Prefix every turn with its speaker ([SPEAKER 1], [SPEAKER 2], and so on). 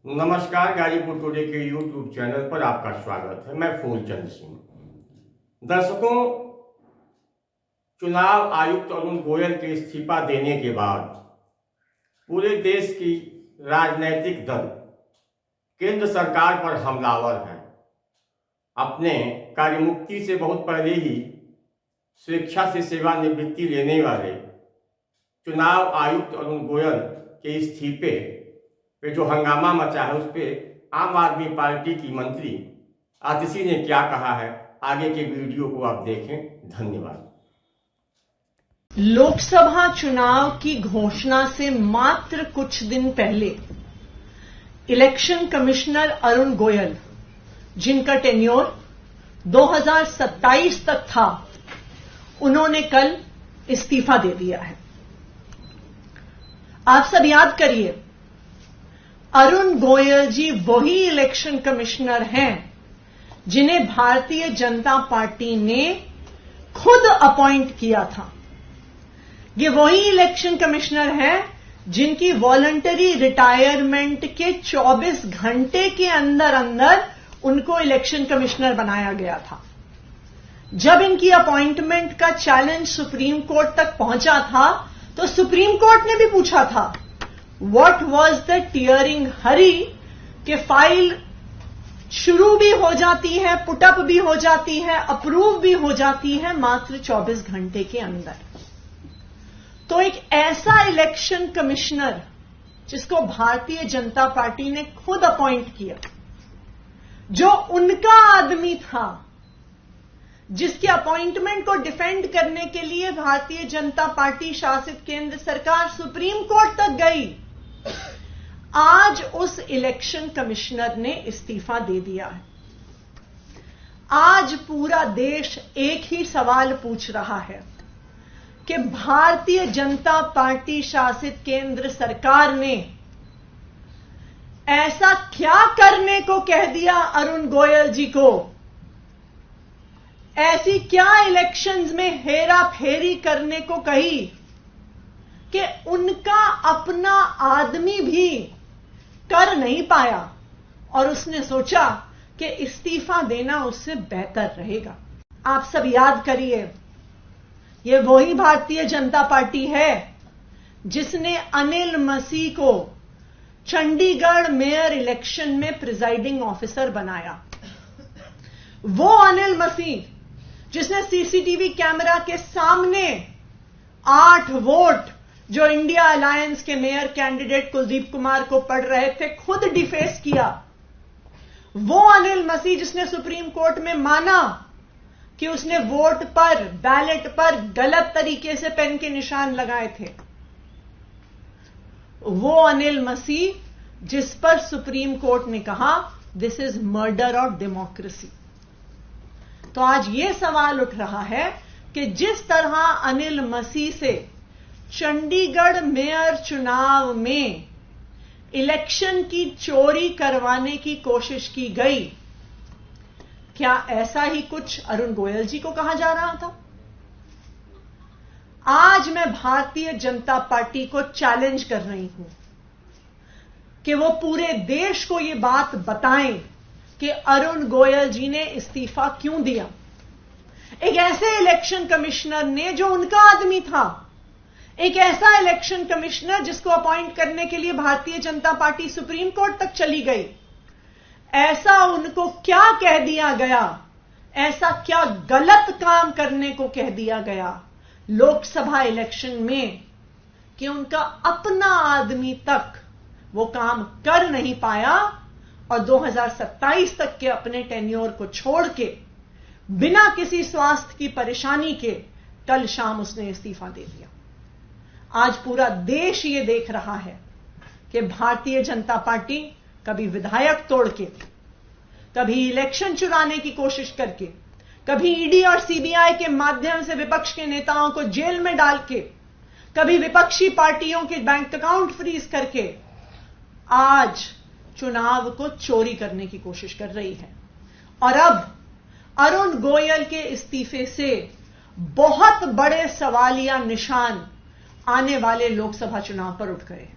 [SPEAKER 1] नमस्कार, गाजीपुर टुडे के YouTube channel पर आपका स्वागत है। मैं फूलचंद सिंह। दर्शकों, चुनाव आयुक्त अरुण गोयल के इस्तीफा देने के बाद पूरे देश की राजनीतिक दल केंद्र सरकार पर हमलावर है। अपने कार्यमुक्ति से बहुत पहले ही स्वेच्छा से सेवानिवृत्ति लेने वाले चुनाव आयुक्त अरुण गोयल के इस्तीफे पे जो हंगामा मचा है, उस पर आम आदमी पार्टी की मंत्री आतिशी ने क्या कहा है, आगे के वीडियो को आप देखें। धन्यवाद।
[SPEAKER 2] लोकसभा चुनाव की घोषणा से मात्र कुछ दिन पहले इलेक्शन कमिश्नर अरुण गोयल, जिनका टेन्योर 2027 तक था, उन्होंने कल इस्तीफा दे दिया है। आप सब याद करिए, अरुण गोयल जी वही इलेक्शन कमिश्नर हैं जिन्हें भारतीय जनता पार्टी ने खुद अपॉइंट किया था। ये वही इलेक्शन कमिश्नर हैं जिनकी वॉलंटरी रिटायरमेंट के 24 घंटे के अंदर अंदर उनको इलेक्शन कमिश्नर बनाया गया था। जब इनकी अपॉइंटमेंट का चैलेंज सुप्रीम कोर्ट तक पहुंचा था, तो सुप्रीम कोर्ट ने भी पूछा था, What was the tearing hurry कि फाइल शुरू भी हो जाती है, पुटअप भी हो जाती है, अप्रूव भी हो जाती है मात्र 24 घंटे के अंदर। तो एक ऐसा इलेक्शन कमिश्नर जिसको भारतीय जनता पार्टी ने खुद अपॉइंट किया, जो उनका आदमी था, जिसके अपॉइंटमेंट को डिफेंड करने के लिए भारतीय जनता पार्टी शासित केंद्र सरकार सुप्रीम कोर्ट तक गई, आज उस इलेक्शन कमिश्नर ने इस्तीफा दे दिया है। आज पूरा देश एक ही सवाल पूछ रहा है कि भारतीय जनता पार्टी शासित केंद्र सरकार ने ऐसा क्या करने को कह दिया अरुण गोयल जी को, ऐसी क्या इलेक्शंस में हेरा फेरी करने को कही कि उनका अपना आदमी भी कर नहीं पाया, और उसने सोचा कि इस्तीफा देना उससे बेहतर रहेगा। आप सब याद करिए, यह वही भारतीय जनता पार्टी है जिसने अनिल मसीह को चंडीगढ़ मेयर इलेक्शन में प्रिजाइडिंग ऑफिसर बनाया। वो अनिल मसीह जिसने सीसीटीवी कैमरा के सामने 8 वोट जो इंडिया अलायंस के मेयर कैंडिडेट कुलदीप कुमार को पड़ रहे थे, खुद डिफेस किया। वो अनिल मसीह जिसने सुप्रीम कोर्ट में माना कि उसने वोट पर, बैलेट पर गलत तरीके से पेन के निशान लगाए थे। वो अनिल मसीह जिस पर सुप्रीम कोर्ट ने कहा this is murder of democracy. तो आज यह सवाल उठ रहा है कि जिस तरह अनिल मसीह से चंडीगढ़ मेयर चुनाव में इलेक्शन की चोरी करवाने की कोशिश की गई, क्या ऐसा ही कुछ अरुण गोयल जी को कहा जा रहा था? आज मैं भारतीय जनता पार्टी को चैलेंज कर रही हूं कि वो पूरे देश को यह बात बताएं कि अरुण गोयल जी ने इस्तीफा क्यों दिया। एक ऐसे इलेक्शन कमिश्नर ने जो उनका आदमी था, एक ऐसा इलेक्शन कमिश्नर जिसको अपॉइंट करने के लिए Bharatiya Janata party supreme court तक चली गई, ऐसा उनको क्या कह दिया गया, ऐसा क्या गलत काम करने को कह दिया गया लोकसभा इलेक्शन में कि उनका अपना आदमी तक वो काम कर नहीं पाया, और 2027 तक के अपने टेन्योर को छोड़ के बिना किसी स्वास्थ्य की परेशानी के कल शाम उसने इस्तीफा दे दिया। आज पूरा देश ये देख रहा है कि भारतीय जनता पार्टी कभी विधायक तोड़ के, कभी इलेक्शन चुराने की कोशिश करके, कभी ईडी और सीबीआई के माध्यम से विपक्ष के नेताओं को जेल में डाल के, कभी विपक्षी पार्टियों के बैंक अकाउंट फ्रीज करके आज चुनाव को चोरी करने की कोशिश कर रही है। और अब अरुण गोयल के इस्तीफे से बहुत बड़े सवालिया निशान आने वाले लोकसभा चुनाव पर उठ गए।